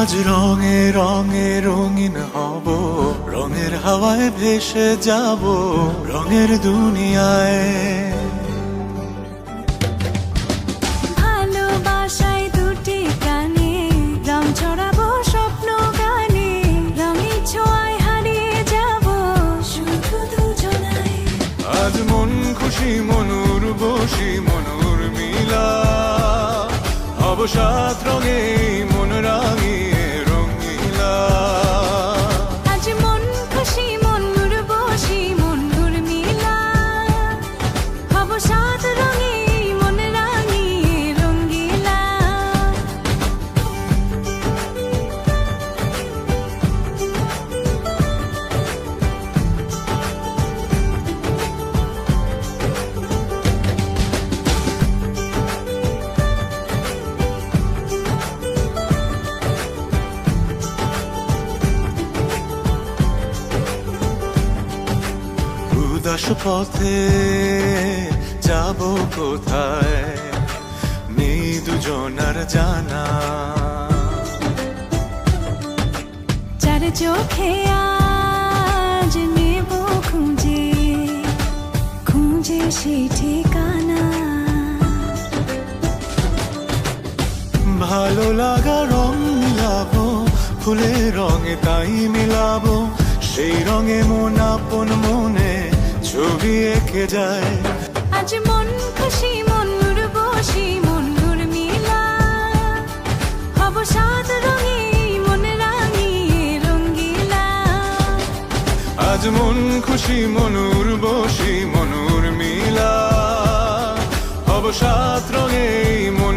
আজ রঙে রঙে রঙিন হব, রঙের হাওয়ায় ভেসে যাব রঙের দুনিয়ায়। ভালোবাসায় দুটি প্রাণে রং ছড়াবো স্বপ্ন গানে, রঙের ছোঁয়ায় হারিয়ে যাব শুধু দুজনায়। আজ মন খুশি মনুর বসি মনুর মিলা, হব সাত রঙে মন রাঙিয়ে রঙিলা। আজ মন খুশি মনুর বসি মনুর মিলা, হব সাত রঙে মন রাঙিয়ে রঙ্গিলা। উদাস পথে যাব কোথায়, নেই দুজনার জানা। চার চোখে আজ নেব খুঁজে খুঁজে সেই ঠিকানা। ভালো লাগা রং মিলাবো, ফুলের রঙে তাই মিলাবো, সেই রঙে মন আপন মনে ছবি এঁকে যায়। আজ মন খুশি মনুর বসি মনুর মিলা, হব সাত রঙে মন রাঙিয়ে রঙ্গিলা। আজ মন খুশি মনুর বসি মনুর মিলা, হব সাত রঙে মন